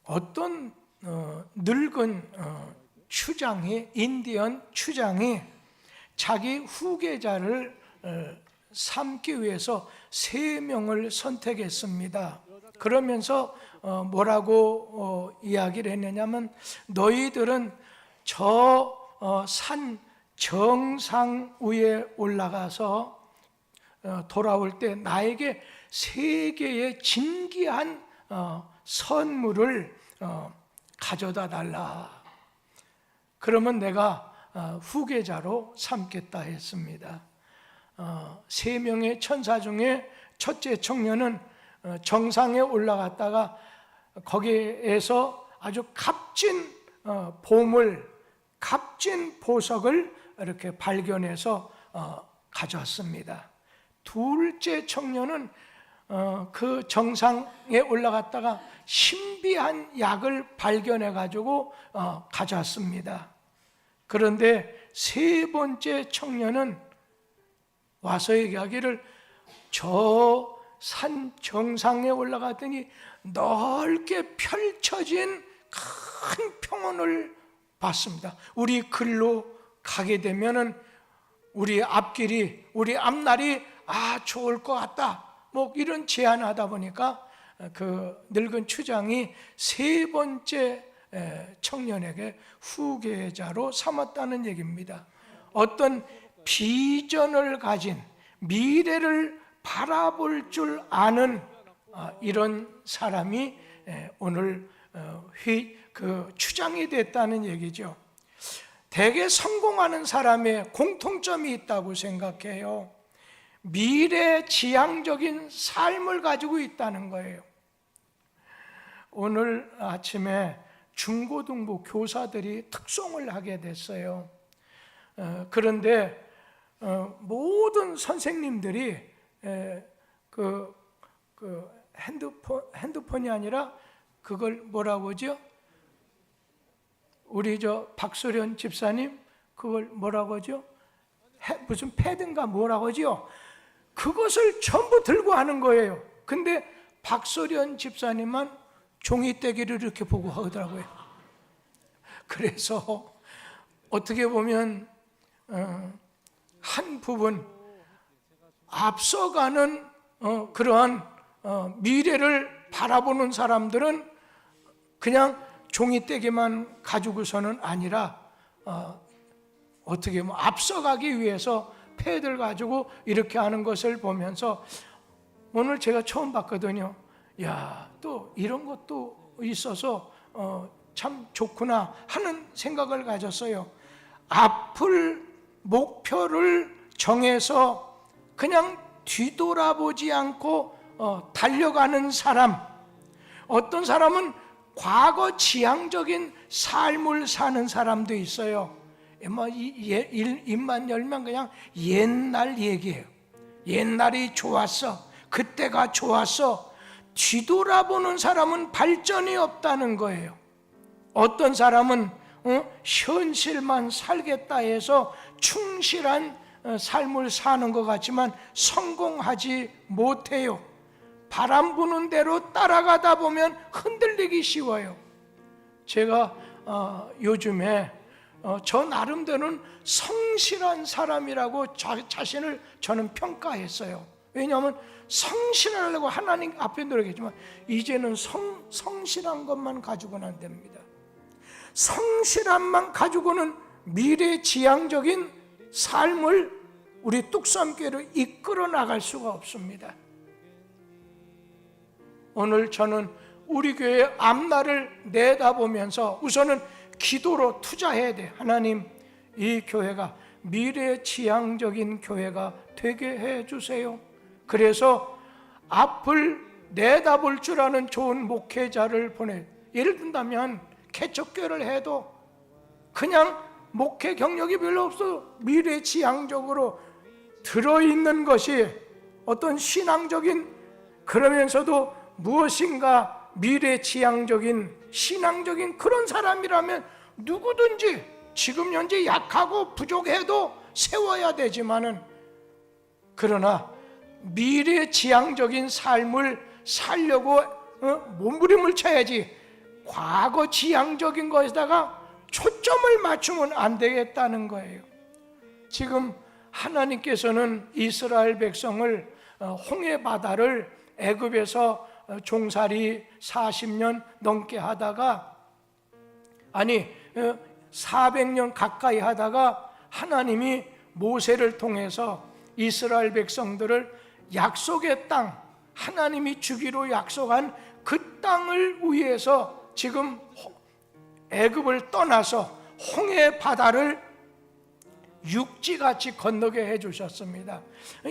어떤 늙은 인디언 추장이 자기 후계자를 삼기 위해서 3명을 선택했습니다. 그러면서 뭐라고 이야기를 했느냐면, 너희들은 저 산 정상 위에 올라가서 돌아올 때 나에게 3개의 진귀한 선물을 가져다 달라. 그러면 내가 후계자로 삼겠다 했습니다. 3명의 천사 중에 첫째 청년은 정상에 올라갔다가 거기에서 아주 값진 보물, 값진 보석을 이렇게 발견해서 가져왔습니다. 둘째 청년은 그 정상에 올라갔다가 신비한 약을 발견해 가지고 가져왔습니다. 그런데 3번째 청년은 와서 얘기하기를, 저 산 정상에 올라갔더니 넓게 펼쳐진 큰 평원을 봤습니다. 우리 글로 가게 되면은 우리 앞길이, 우리 앞날이 좋을 것 같다, 뭐 이런 제안하다 보니까 그 늙은 추장이 3번째 청년에게 후계자로 삼았다는 얘기입니다. 어떤 비전을 가진, 미래를 바라볼 줄 아는 이런 사람이 오늘 그 추장이 됐다는 얘기죠. 대개 성공하는 사람의 공통점이 있다고 생각해요. 미래지향적인 삶을 가지고 있다는 거예요. 오늘 아침에 중고등부 교사들이 특송을 하게 됐어요. 그런데 모든 선생님들이 그 핸드폰이 아니라 그걸 뭐라고 하죠? 우리 박소련 집사님 그걸 뭐라고 하죠? 무슨 패드인가 뭐라고 하죠? 그것을 전부 들고 하는 거예요. 근데 박소련 집사님만 종이떼기를 이렇게 보고 하더라고요. 그래서 어떻게 보면 한 부분 앞서가는 그러한 미래를 바라보는 사람들은 그냥 종이떼기만 가지고서는 아니라 어떻게 보면 앞서가기 위해서 패드를 가지고 이렇게 하는 것을 보면서 오늘 제가 처음 봤거든요. 야, 또 이런 것도 있어서 참 좋구나 하는 생각을 가졌어요. 앞을 목표를 정해서 그냥 뒤돌아보지 않고 달려가는 사람, 어떤 사람은 과거 지향적인 삶을 사는 사람도 있어요. 입만 열면 그냥 옛날 얘기예요. 옛날이 좋았어, 그때가 좋았어. 뒤돌아보는 사람은 발전이 없다는 거예요. 어떤 사람은 현실만 살겠다 해서 충실한 삶을 사는 것 같지만 성공하지 못해요. 바람 부는 대로 따라가다 보면 흔들리기 쉬워요. 제가 요즘에 저 나름대로는 성실한 사람이라고 자신을 저는 평가했어요. 왜냐하면 성실하려고 하나님 앞에 노력했지만 이제는 성실한 것만 가지고는 안 됩니다. 성실함만 가지고는 미래지향적인 삶을 우리 뚝섬교회로 이끌어 나갈 수가 없습니다. 오늘 저는 우리 교회의 앞날을 내다보면서 우선은 기도로 투자해야 돼. 하나님, 이 교회가 미래지향적인 교회가 되게 해주세요. 그래서 앞을 내다볼 줄 아는 좋은 목회자를 보내. 예를 든다면 개척교회를 해도 그냥 목회 경력이 별로 없어 미래지향적으로 들어있는 것이 어떤 신앙적인, 그러면서도 무엇인가 미래지향적인 신앙적인 그런 사람이라면 누구든지 지금 현재 약하고 부족해도 세워야 되지만은, 그러나 미래지향적인 삶을 살려고 몸부림을 쳐야지 과거 지향적인 것에다가 초점을 맞추면 안 되겠다는 거예요. 지금 하나님께서는 이스라엘 백성을 홍해 바다를 애굽에서 종살이 40년 넘게 하다가 400년 가까이 하다가 하나님이 모세를 통해서 이스라엘 백성들을 약속의 땅, 하나님이 주기로 약속한 그 땅을 위해서 지금 애굽을 떠나서 홍해 바다를 육지같이 건너게 해주셨습니다.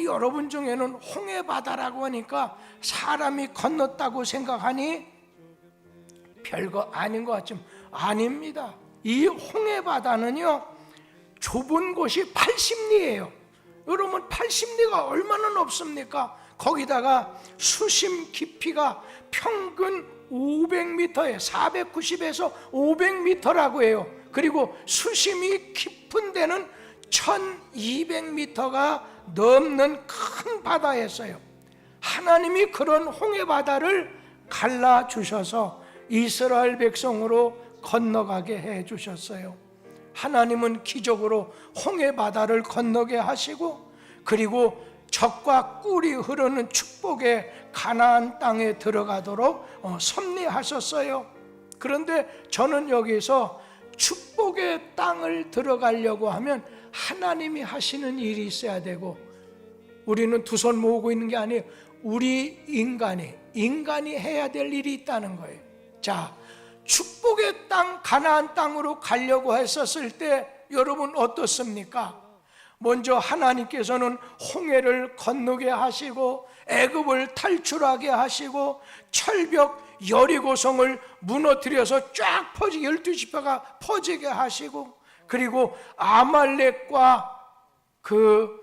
여러분 중에는 홍해 바다라고 하니까 사람이 건넜다고 생각하니 별거 아닌 것 같지만 아닙니다. 이 홍해 바다는요 좁은 곳이 80리예요. 여러분 80리가 얼마나 높습니까? 거기다가 수심 깊이가 평균 500m에 490에서 500m라고 해요. 그리고 수심이 깊은 데는 1200m가 넘는 큰 바다였어요. 하나님이 그런 홍해 바다를 갈라주셔서 이스라엘 백성으로 건너가게 해주셨어요. 하나님은 기적으로 홍해 바다를 건너게 하시고 그리고 젖과 꿀이 흐르는 축복의 가나안 땅에 들어가도록 섭리하셨어요. 그런데 저는 여기서 축복의 땅을 들어가려고 하면 하나님이 하시는 일이 있어야 되고 우리는 두 손 모으고 있는 게 아니에요. 우리 인간이 해야 될 일이 있다는 거예요. 자, 축복의 땅 가나안 땅으로 가려고 했었을 때 여러분 어떻습니까? 먼저 하나님께서는 홍해를 건너게 하시고 애굽을 탈출하게 하시고 철벽 여리고성을 무너뜨려서 쫙 퍼지게 12지파가 퍼지게 하시고 그리고 아말렉과 그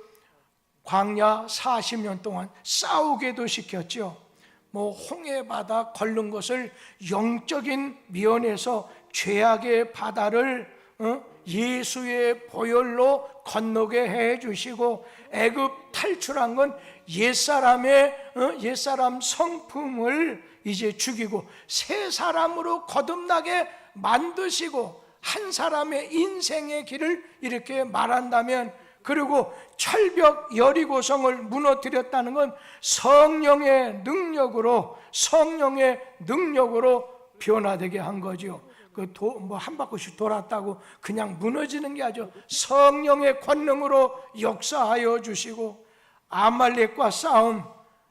광야 40년 동안 싸우게도 시켰죠. 홍해 바다 걸른 것을 영적인 면에서 죄악의 바다를 예수의 보혈로 건너게 해주시고 애굽 탈출한 건 옛사람 성품을 이제 죽이고 새 사람으로 거듭나게 만드시고 한 사람의 인생의 길을 이렇게 말한다면 그리고 철벽 여리고성을 무너뜨렸다는 건 성령의 능력으로 변화되게 한 거죠. 한 바퀴씩 돌았다고 그냥 무너지는 게 아니죠. 성령의 권능으로 역사하여 주시고 아말렉과 싸움,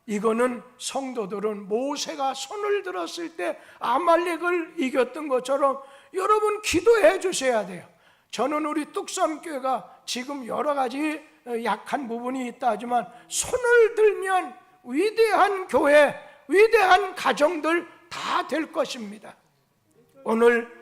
이거는 성도들은 모세가 손을 들었을 때 아말렉을 이겼던 것처럼 여러분 기도해 주셔야 돼요. 저는 우리 뚝섬교회가 지금 여러 가지 약한 부분이 있다 하지만 손을 들면 위대한 교회, 위대한 가정들 다 될 것입니다. 오늘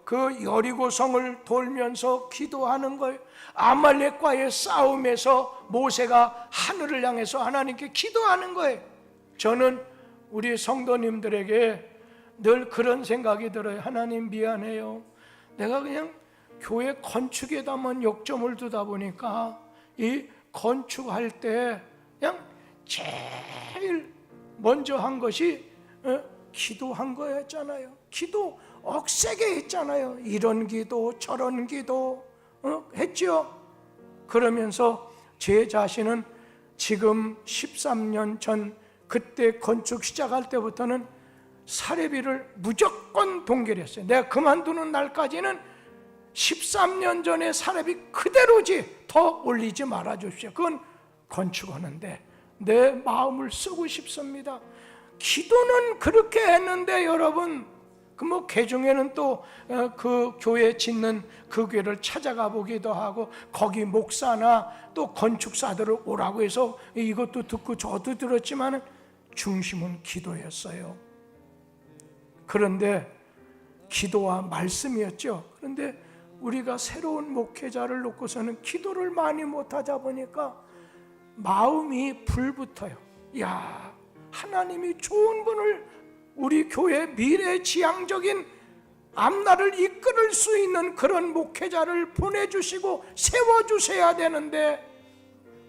그 여리고성을 돌면서 기도하는 거예요. 아말렉과의 싸움에서 모세가 하늘을 향해서 하나님께 기도하는 거예요. 저는 우리 성도님들에게 늘 그런 생각이 들어요. 하나님 미안해요. 내가 그냥 교회 건축에다만 역점을 두다 보니까 이 건축할 때 그냥 제일 먼저 한 것이 기도한 거였잖아요. 기도 억세게 했잖아요. 이런 기도 저런 기도 했죠. 그러면서 제 자신은 지금 13년 전 그때 건축 시작할 때부터는 사례비를 무조건 동결했어요. 내가 그만두는 날까지는 13년 전에 사례비 그대로지 더 올리지 말아 주십시오. 그건 건축하는데 내 마음을 쓰고 싶습니다. 기도는 그렇게 했는데 여러분 개중에는 또 그 교회 짓는 그 교회를 찾아가 보기도 하고 거기 목사나 또 건축사들을 오라고 해서 이것도 듣고 저도 들었지만 중심은 기도였어요. 그런데 기도와 말씀이었죠. 그런데 우리가 새로운 목회자를 놓고서는 기도를 많이 못하다 보니까 마음이 불붙어요. 야, 하나님이 좋은 분을 우리 교회 미래지향적인 앞날을 이끌을 수 있는 그런 목회자를 보내주시고 세워주셔야 되는데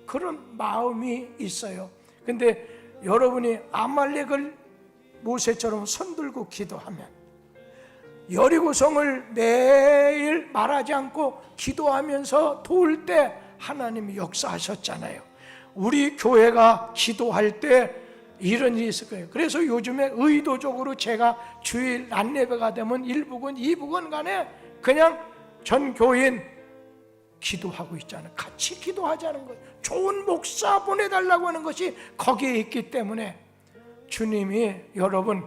그런 마음이 있어요. 근데 여러분이 아말렉을 모세처럼 손들고 기도하면, 여리고성을 매일 말하지 않고 기도하면서 도울 때 하나님이 역사하셨잖아요. 우리 교회가 기도할 때 이런 일이 있을 거예요. 그래서 요즘에 의도적으로 제가 주일 안예배가 되면 1부건 2부건 간에 그냥 전 교인 기도하고 있잖아요. 같이 기도하자는 거예요. 좋은 목사 보내달라고 하는 것이 거기에 있기 때문에 주님이, 여러분,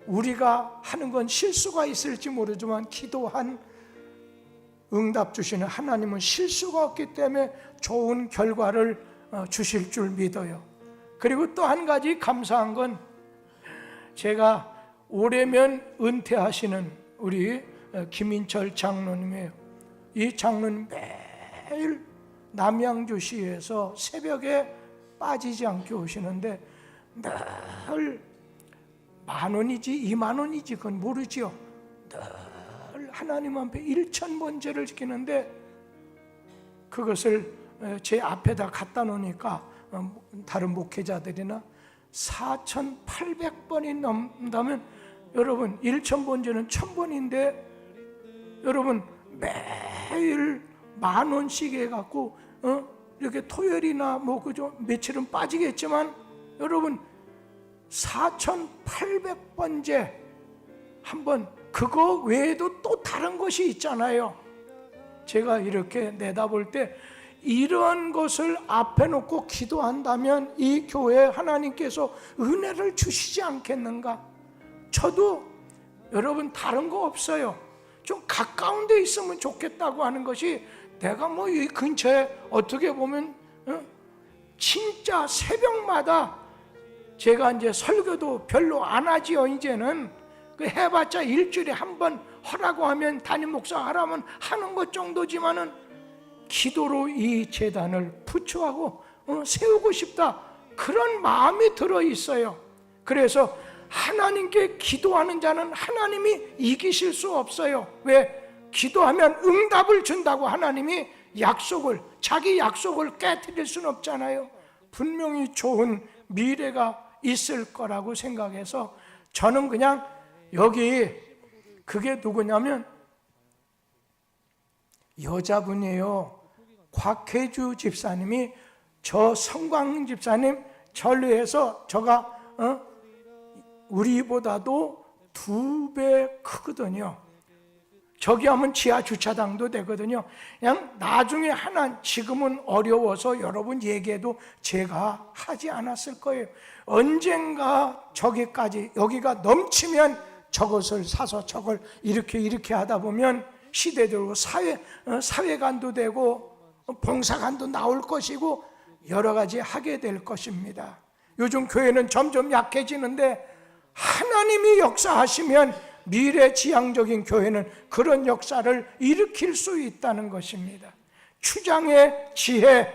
우리가 하는 건 실수가 있을지 모르지만 기도한 응답 주시는 하나님은 실수가 없기 때문에 좋은 결과를 주실 줄 믿어요. 그리고 또 한 가지 감사한 건, 제가 올해면 은퇴하시는 우리 김인철 장로님이에요. 이 장로님 매일 남양주시에서 새벽에 빠지지 않게 오시는데 늘 10,000원이지 20,000원이지 그건 모르지요. 늘 하나님 앞에 1,000번제를 지키는데 그것을 제 앞에다 갖다 놓으니까 다른 목회자들이나 4,800번이 넘는다면, 여러분 1,000번제는 1,000번인데 여러분 매일 10,000원씩 해갖고 이렇게 토요일이나 뭐 그죠, 며칠은 빠지겠지만 여러분 4,800번째 한번, 그거 외에도 또 다른 것이 있잖아요. 제가 이렇게 내다볼 때 이런 것을 앞에 놓고 기도한다면 이 교회에 하나님께서 은혜를 주시지 않겠는가? 저도 여러분 다른 거 없어요. 좀 가까운 데 있으면 좋겠다고 하는 것이, 내가 뭐 이 근처에 어떻게 보면 진짜 새벽마다 제가 이제 설교도 별로 안 하지요. 이제는 그 해봤자 일주일에 한 번 하라고 하면 담임 목사 하라면 하는 것 정도지만은 기도로 이 재단을 부추하고 세우고 싶다, 그런 마음이 들어 있어요. 그래서 하나님께 기도하는 자는 하나님이 이기실 수 없어요. 왜? 기도하면 응답을 준다고 하나님이 자기 약속을 깨트릴 수는 없잖아요. 분명히 좋은 미래가 있을 거라고 생각해서 저는 그냥 여기, 그게 누구냐면 여자분이에요. 곽혜주 집사님이 저 성광 집사님 전례해서 저가 우리보다도 2배 크거든요. 저기 하면 지하 주차장도 되거든요. 그냥 나중에 지금은 어려워서 여러분 얘기해도 제가 하지 않았을 거예요. 언젠가 저기까지, 여기가 넘치면 저것을 사서 저걸 이렇게 하다 보면 시대대로 사회관도 되고 봉사관도 나올 것이고 여러 가지 하게 될 것입니다. 요즘 교회는 점점 약해지는데 하나님이 역사하시면 미래지향적인 교회는 그런 역사를 일으킬 수 있다는 것입니다. 추장의 지혜,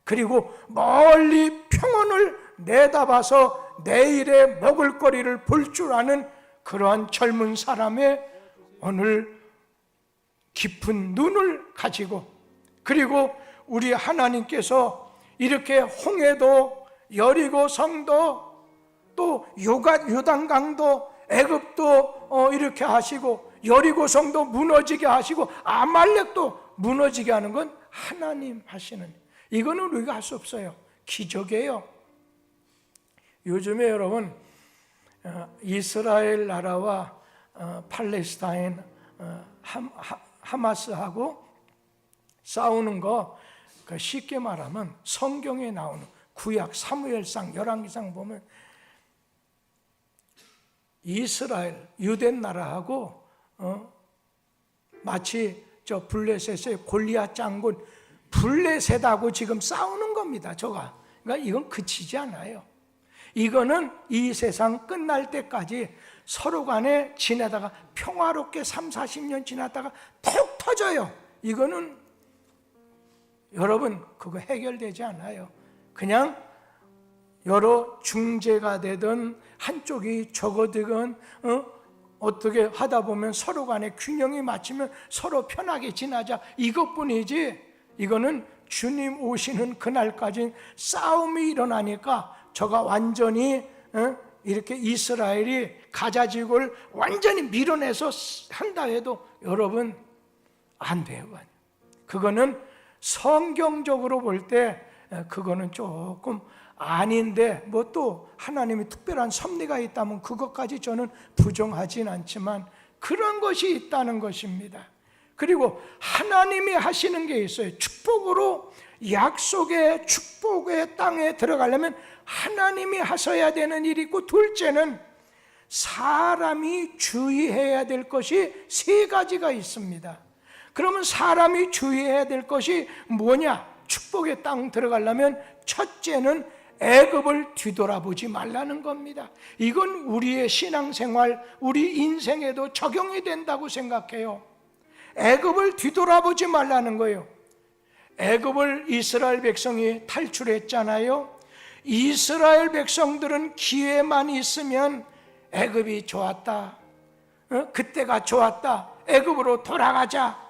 그리고 멀리 평원을 내다봐서 내일의 먹을거리를 볼 줄 아는 그러한 젊은 사람의 오늘 깊은 눈을 가지고, 그리고 우리 하나님께서 이렇게 홍해도 여리고성도 또 요단강도 애굽도 이렇게 하시고 여리고성도 무너지게 하시고 아말렉도 무너지게 하는 건 하나님 하시는, 이거는 우리가 할 수 없어요. 기적이에요. 요즘에 여러분 이스라엘 나라와 팔레스타인 하마스하고 싸우는 거, 쉽게 말하면 성경에 나오는 구약 사무엘상 열왕기상 보면 이스라엘 유대 나라하고 마치 저 블레셋의 골리앗 장군 블레셋하고 지금 싸우는 겁니다. 그러니까 이건 그치지 않아요. 이거는 이 세상 끝날 때까지 서로 간에 지내다가 평화롭게 30-40년 지나다가 톡 터져요. 이거는 여러분 그거 해결되지 않아요. 그냥 여러 중재가 되든 한쪽이 적어되건 어떻게 하다 보면 서로 간에 균형이 맞추면 서로 편하게 지나자, 이것뿐이지 이거는 주님 오시는 그날까지 싸움이 일어나니까 저가 완전히 이렇게 이스라엘이 가자 지역을 완전히 밀어내서 한다 해도 여러분 안 돼요. 그거는 성경적으로 볼 때 그거는 조금 아닌데, 뭐 또 하나님이 특별한 섭리가 있다면 그것까지 저는 부정하진 않지만 그런 것이 있다는 것입니다. 그리고 하나님이 하시는 게 있어요. 축복으로 약속의 축복의 땅에 들어가려면 하나님이 하셔야 되는 일이 있고, 둘째는 사람이 주의해야 될 것이 세 가지가 있습니다. 그러면 사람이 주의해야 될 것이 뭐냐? 축복의 땅 들어가려면 첫째는 애굽을 뒤돌아보지 말라는 겁니다. 이건 우리의 신앙생활, 우리 인생에도 적용이 된다고 생각해요. 애굽을 뒤돌아보지 말라는 거예요. 애굽을 이스라엘 백성이 탈출했잖아요. 이스라엘 백성들은 기회만 있으면 애굽이 좋았다, 그때가 좋았다, 애굽으로 돌아가자.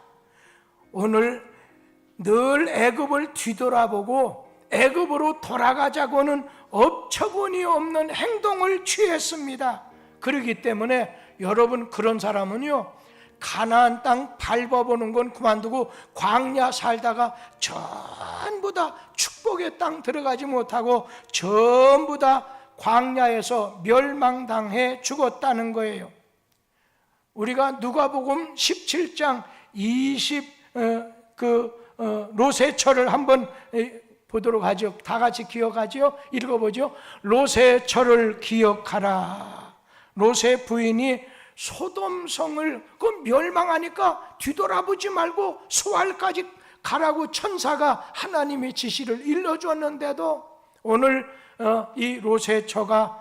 오늘 늘 애굽을 뒤돌아보고 애굽으로 돌아가자고는 업처구니 없는 행동을 취했습니다. 그렇기 때문에 여러분, 그런 사람은요, 가나안 땅 밟아보는 건 그만두고 광야 살다가 전부 다 축복의 땅 들어가지 못하고 전부 다 광야에서 멸망당해 죽었다는 거예요. 우리가 누가복음 17장 20 롯의 철을 한번 보도록 하죠. 다 같이 기억하죠? 읽어보죠. 롯의 철을 기억하라. 롯의 부인이 소돔성을 멸망하니까 뒤돌아보지 말고 소알까지 가라고 천사가 하나님의 지시를 일러주었는데도 오늘 이 롯의 처가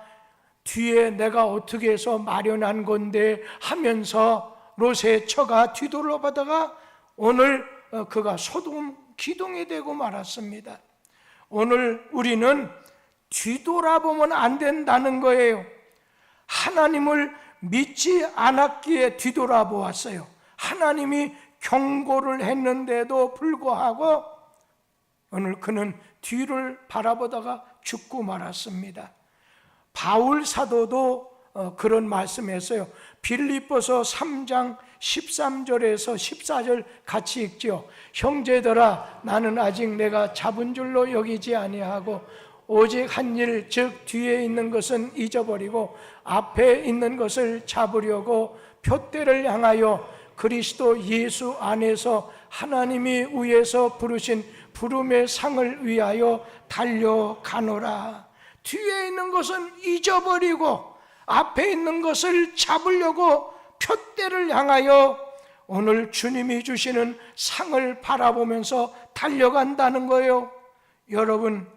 뒤에 내가 어떻게 해서 마련한 건데 하면서 롯의 처가 뒤돌아보다가 오늘 그가 소돔 기둥이 되고 말았습니다. 오늘 우리는 뒤돌아보면 안 된다는 거예요. 하나님을 믿지 않았기에 뒤돌아보았어요. 하나님이 경고를 했는데도 불구하고 오늘 그는 뒤를 바라보다가 죽고 말았습니다. 바울 사도도 그런 말씀했어요. 빌립보서 3장 13절에서 14절 같이 읽죠. 형제들아, 나는 아직 내가 잡은 줄로 여기지 아니하고 오직 한 일, 즉 뒤에 있는 것은 잊어버리고 앞에 있는 것을 잡으려고 표대를 향하여 그리스도 예수 안에서 하나님이 위에서 부르신 부름의 상을 위하여 달려가노라. 뒤에 있는 것은 잊어버리고 앞에 있는 것을 잡으려고 표대를 향하여 오늘 주님이 주시는 상을 바라보면서 달려간다는 거예요. 여러분,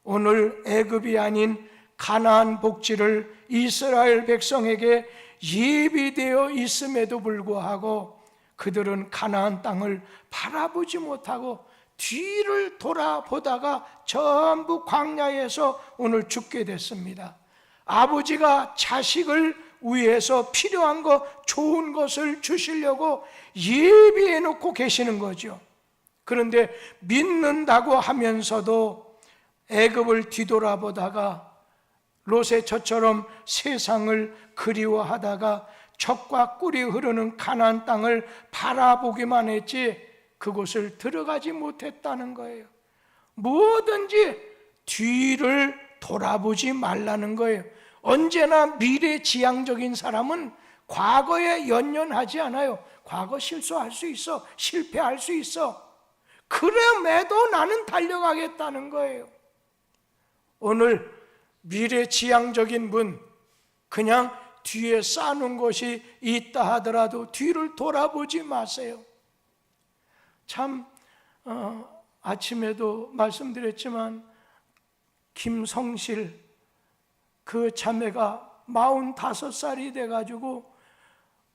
오늘 애굽이 아닌 가나안 복지를 이스라엘 백성에게 예비되어 있음에도 불구하고 그들은 가나안 땅을 바라보지 못하고 뒤를 돌아보다가 전부 광야에서 오늘 죽게 됐습니다. 아버지가 자식을 위해서 필요한 것, 좋은 것을 주시려고 예비해 놓고 계시는 거죠. 그런데 믿는다고 하면서도 애굽을 뒤돌아보다가 롯의 처처럼 세상을 그리워하다가 젖과 꿀이 흐르는 가나안 땅을 바라보기만 했지 그곳을 들어가지 못했다는 거예요. 뭐든지 뒤를 돌아보지 말라는 거예요. 언제나 미래지향적인 사람은 과거에 연연하지 않아요. 과거 실수할 수 있어, 실패할 수 있어. 그럼에도 나는 달려가겠다는 거예요. 오늘 미래지향적인 분, 그냥 뒤에 쌓는 것이 있다 하더라도 뒤를 돌아보지 마세요. 참 아침에도 말씀드렸지만 김성실 그 자매가 45살이 돼가지고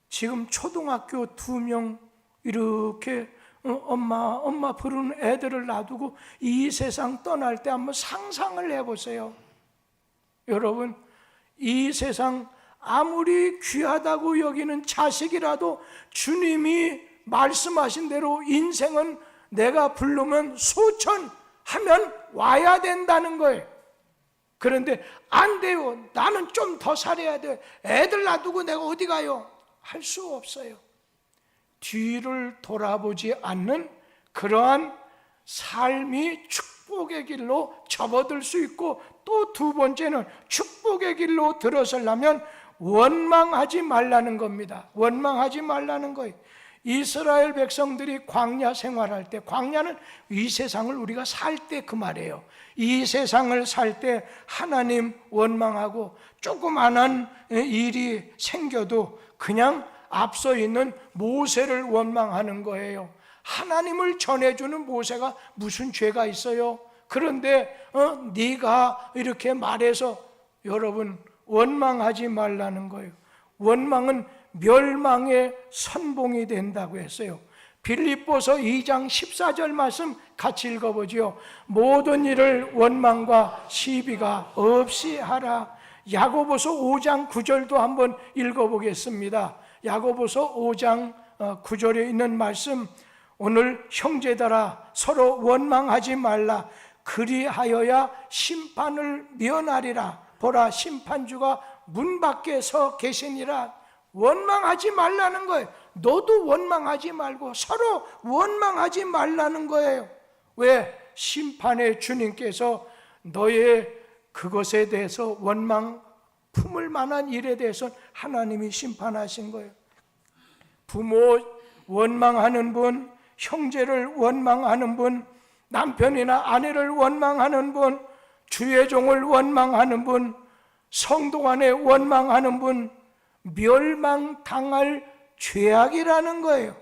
지금 초등학교 2명 이렇게 엄마 부르는 애들을 놔두고 이 세상 떠날 때 한번 상상을 해보세요. 여러분, 이 세상 아무리 귀하다고 여기는 자식이라도 주님이 말씀하신 대로 인생은 내가 부르면 소천 하면 와야 된다는 거예요. 그런데 안 돼요. 나는 좀 더 살아야 돼. 애들 놔두고 내가 어디 가요? 할 수 없어요. 뒤를 돌아보지 않는 그러한 삶이 축복의 길로 접어들 수 있고, 또 두 번째는 축복의 길로 들어서려면 원망하지 말라는 겁니다. 원망하지 말라는 거예요. 이스라엘 백성들이 광야 생활할 때, 광야는 이 세상을 우리가 살 때 그 말이에요. 이 세상을 살 때 하나님 원망하고 조그만한 일이 생겨도 그냥 앞서 있는 모세를 원망하는 거예요. 하나님을 전해주는 모세가 무슨 죄가 있어요? 그런데 네가 이렇게 말해서, 여러분, 원망하지 말라는 거예요. 원망은 멸망의 선봉이 된다고 했어요. 빌립보서 2장 14절 말씀 같이 읽어보죠. 모든 일을 원망과 시비가 없이 하라. 야고보서 5장 9절도 한번 읽어보겠습니다. 야고보서 5장 9절에 있는 말씀, 오늘 형제들아 서로 원망하지 말라. 그리하여야 심판을 면하리라. 보라, 심판주가 문 밖에 서 계시니라. 원망하지 말라는 거예요. 너도 원망하지 말고 서로 원망하지 말라는 거예요. 왜? 심판의 주님께서 너의 그것에 대해서 원망 품을 만한 일에 대해서 하나님이 심판하신 거예요. 부모 원망하는 분, 형제를 원망하는 분, 남편이나 아내를 원망하는 분, 주의 종을 원망하는 분, 성도 간에 원망하는 분, 멸망당할 죄악이라는 거예요.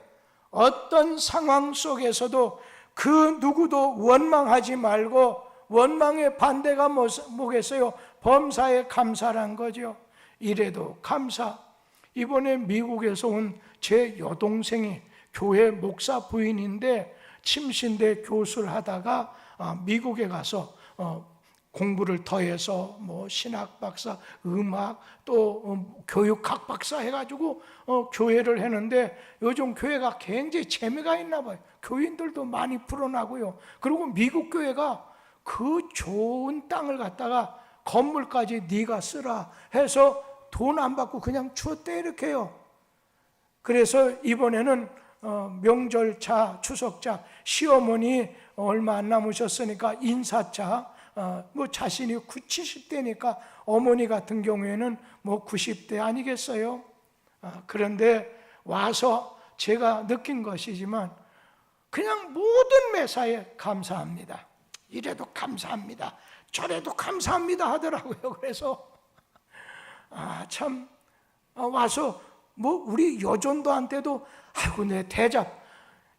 어떤 상황 속에서도 그 누구도 원망하지 말고, 원망의 반대가 뭐겠어요? 범사에 감사란 거죠. 이래도 감사. 이번에 미국에서 온 제 여동생이 교회 목사 부인인데 침신대 교수를 하다가 미국에 가서 공부를 더해서 뭐 신학 박사, 음악, 또 교육학 박사 해가지고 교회를 했는데, 요즘 교회가 굉장히 재미가 있나 봐요. 교인들도 많이 불어나고요. 그리고 미국 교회가 그 좋은 땅을 갖다가 건물까지 네가 쓰라 해서 돈 안 받고 그냥 줬대, 이렇게요. 그래서 이번에는 명절차, 추석차, 시어머니 얼마 안 남으셨으니까 인사차, 뭐 자신이 70대니까 어머니 같은 경우에는 뭐 90대 아니겠어요? 그런데 와서 제가 느낀 것이지만 그냥 모든 매사에 감사합니다. 이래도 감사합니다. 저래도 감사합니다 하더라고요. 그래서 참 와서 뭐 우리 여전도한테도 아이고 내 대접,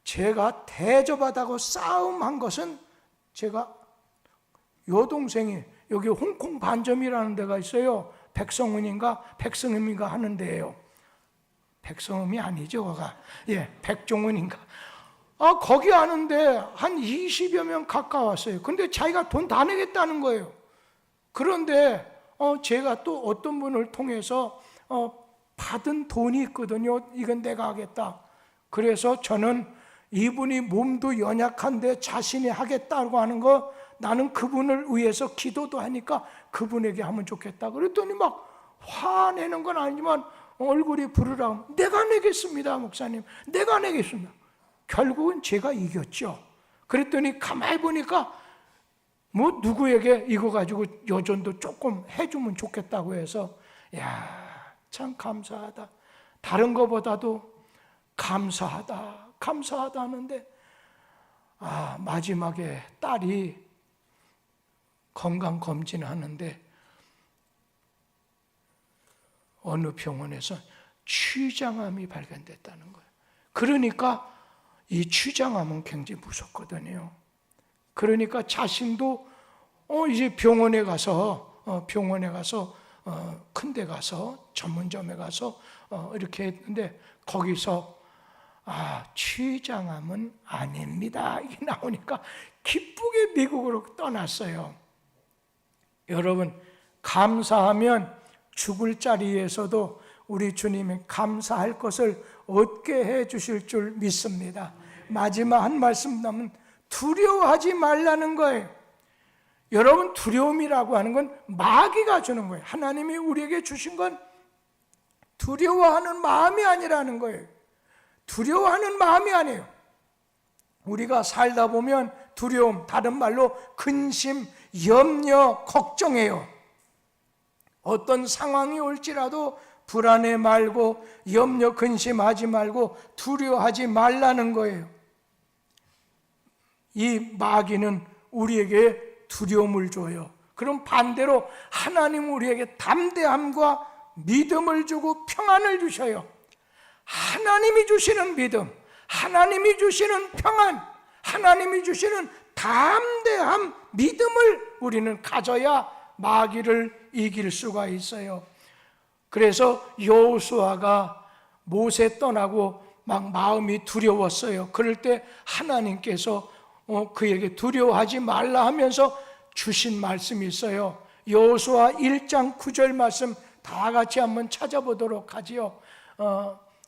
제가 대접하다고 싸움한 것은, 제가 여동생이 여기 홍콩 반점이라는 데가 있어요. 백성은인가 백성음인가 하는 데예요. 백성음이 아니죠, 거가. 예, 백종원인가. 거기 아는데 한 20여 명 가까웠어요. 근데 자기가 돈 다 내겠다는 거예요. 그런데 제가 또 어떤 분을 통해서 받은 돈이 있거든요. 이건 내가 하겠다. 그래서 저는 이분이 몸도 연약한데 자신이 하겠다고 하는 거, 나는 그분을 위해서 기도도 하니까 그분에게 하면 좋겠다. 그랬더니 막 화내는 건 아니지만 얼굴이 부르라고, 내가 내겠습니다 목사님, 내가 내겠습니다. 결국은 제가 이겼죠. 그랬더니 가만히 보니까 뭐 누구에게 이거 가지고 여전도 조금 해주면 좋겠다고 해서, 야, 참 감사하다. 다른 것보다도 감사하다, 감사하다 하는데, 마지막에 딸이 건강검진 하는데 어느 병원에서 췌장암이 발견됐다는 거예요. 그러니까 이 췌장암은 굉장히 무섭거든요. 그러니까 자신도 이제 병원에 가서 큰 데 가서 전문점에 가서 이렇게 했는데, 거기서 췌장암은 아닙니다 이게 나오니까 기쁘게 미국으로 떠났어요. 여러분, 감사하면 죽을 자리에서도 우리 주님이 감사할 것을 얻게 해 주실 줄 믿습니다. 마지막 한 말씀 남은, 두려워하지 말라는 거예요. 여러분, 두려움이라고 하는 건 마귀가 주는 거예요. 하나님이 우리에게 주신 건 두려워하는 마음이 아니라는 거예요. 두려워하는 마음이 아니에요. 우리가 살다 보면 두려움, 다른 말로 근심, 염려, 걱정해요. 어떤 상황이 올지라도 불안해 말고 염려, 근심하지 말고 두려워하지 말라는 거예요. 이 마귀는 우리에게 두려움을 줘요. 그럼 반대로 하나님 우리에게 담대함과 믿음을 주고 평안을 주셔요. 하나님이 주시는 믿음, 하나님이 주시는 평안, 하나님이 주시는 담대함, 믿음을 우리는 가져야 마귀를 이길 수가 있어요. 그래서 여호수아가 모세 떠나고 막 마음이 두려웠어요. 그럴 때 하나님께서 그에게 두려워하지 말라 하면서 주신 말씀이 있어요. 여호수아 1장 9절 말씀 다 같이 한번 찾아보도록 하지요.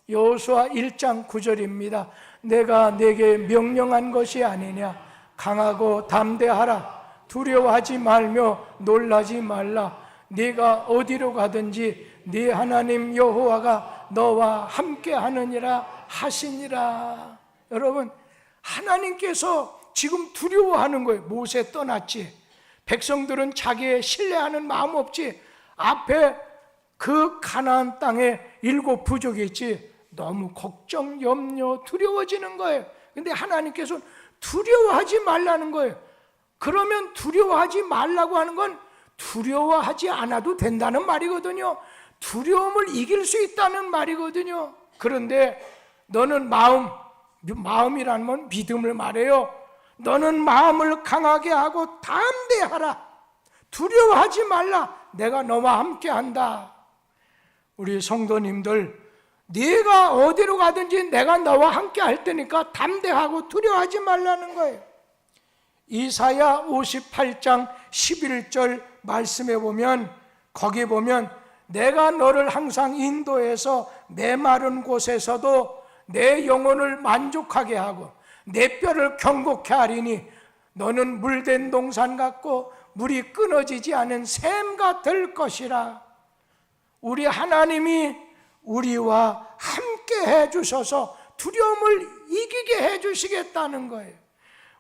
여호수아 1장 9절입니다. 내가 네게 명령한 것이 아니냐. 강하고 담대하라. 두려워하지 말며 놀라지 말라. 네가 어디로 가든지 네 하나님 여호와가 너와 함께 하느니라 하시니라. 여러분, 하나님께서 지금 두려워하는 거예요. 모세 떠났지. 백성들은 자기의 신뢰하는 마음 없지. 앞에 그 가나안 땅에 7 부족이 있지. 너무 걱정, 염려, 두려워지는 거예요. 근데 하나님께서 두려워하지 말라는 거예요. 그러면 두려워하지 말라고 하는 건 두려워하지 않아도 된다는 말이거든요. 두려움을 이길 수 있다는 말이거든요. 그런데 너는 마음이라는 건 믿음을 말해요. 너는 마음을 강하게 하고 담대하라. 두려워하지 말라. 내가 너와 함께 한다. 우리 성도님들, 네가 어디로 가든지 내가 너와 함께 할 테니까 담대하고 두려워하지 말라는 거예요. 이사야 58장 11절 말씀에 보면, 거기 보면 내가 너를 항상 인도해서 메마른 곳에서도 내 영혼을 만족하게 하고 내 뼈를 경고케 하리니 너는 물된 동산 같고 물이 끊어지지 않은 샘과 될 것이라. 우리 하나님이 우리와 함께 해주셔서 두려움을 이기게 해주시겠다는 거예요.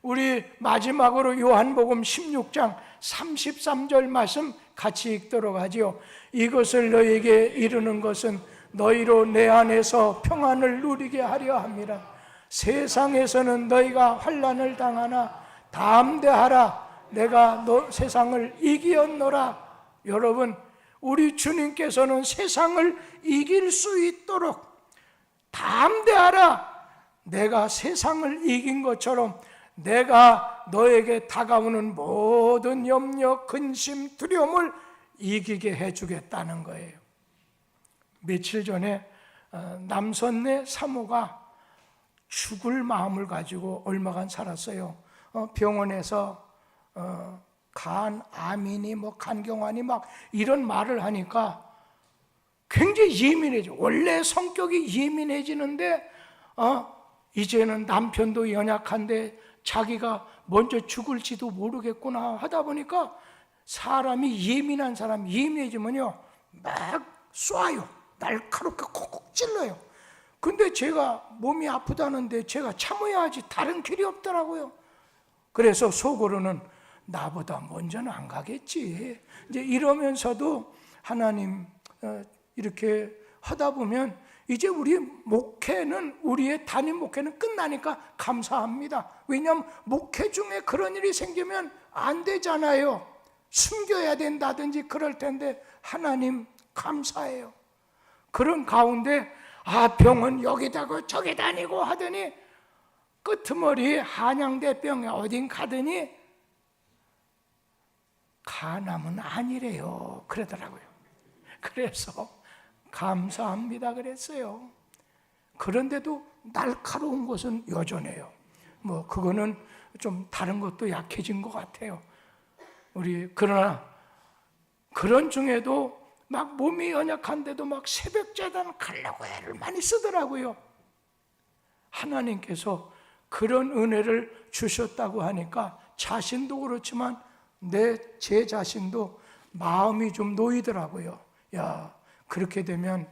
우리 마지막으로 요한복음 16장 33절 말씀 같이 읽도록 하지요. 이것을 너에게 이르는 것은 너희로 내 안에서 평안을 누리게 하려 함이라. 세상에서는 너희가 환난을 당하나 담대하라. 내가 너 세상을 이기었노라. 여러분, 우리 주님께서는 세상을 이길 수 있도록 담대하라. 내가 세상을 이긴 것처럼 내가 너에게 다가오는 모든 염려, 근심, 두려움을 이기게 해주겠다는 거예요. 며칠 전에 남선네 사모가 죽을 마음을 가지고 얼마간 살았어요. 병원에서 암이니 간경화니 이런 말을 하니까 굉장히 예민해져. 원래 성격이 예민해지는데 이제는 남편도 연약한데 자기가 먼저 죽을지도 모르겠구나 하다 보니까 사람이 예민한 사람이 예민해지면요 막 쏴요. 날카롭게 콕콕 찔러요. 근데 제가 몸이 아프다는데 제가 참아야지 다른 길이 없더라고요. 그래서 속으로는 나보다 먼저는 안 가겠지. 이제 이러면서도 하나님 이렇게 하다 보면 이제 우리 목회는, 우리의 담임 목회는 끝나니까 감사합니다. 왜냐하면 목회 중에 그런 일이 생기면 안 되잖아요. 숨겨야 된다든지 그럴 텐데 하나님 감사해요. 그런 가운데 병은 여기다가 저기 다니고 하더니 끄트머리 한양대병에 어딘 가더니 간암은 아니래요. 그러더라고요. 그래서 감사합니다 그랬어요. 그런데도 날카로운 것은 여전해요. 그거는 좀 다른 것도 약해진 것 같아요. 그러나 그런 중에도 몸이 연약한데도 새벽 제단 가려고 애를 많이 쓰더라고요. 하나님께서 그런 은혜를 주셨다고 하니까 자신도 그렇지만 제 자신도 마음이 좀 놓이더라고요. 야, 그렇게 되면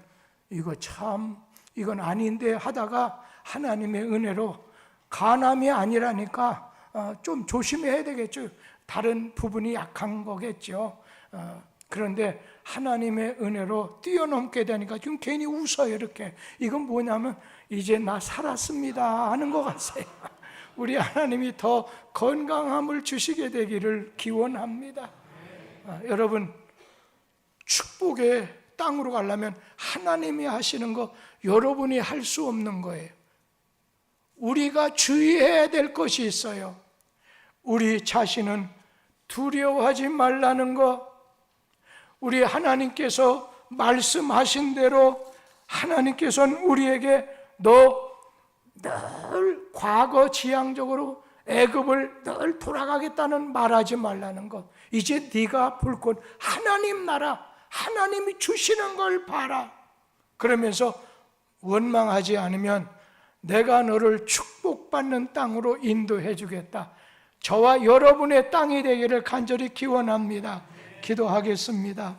이건 아닌데 하다가 하나님의 은혜로 간암이 아니라니까 좀 조심해야 되겠죠. 다른 부분이 약한 거겠죠. 그런데 하나님의 은혜로 뛰어넘게 되니까 지금 괜히 웃어요. 이렇게. 이건 뭐냐면 이제 나 살았습니다 하는 것 같아요. 우리 하나님이 더 건강함을 주시게 되기를 기원합니다. 여러분, 축복의 땅으로 가려면 하나님이 하시는 거 여러분이 할 수 없는 거예요. 우리가 주의해야 될 것이 있어요. 우리 자신은 두려워하지 말라는 것. 우리 하나님께서 말씀하신 대로 하나님께서는 우리에게 너 늘 과거 지향적으로 애굽을 늘 돌아가겠다는 말하지 말라는 것. 이제 네가 볼 것 하나님 나라, 하나님이 주시는 걸 봐라. 그러면서 원망하지 않으면 내가 너를 축복받는 땅으로 인도해 주겠다. 저와 여러분의 땅이 되기를 간절히 기원합니다. 기도하겠습니다.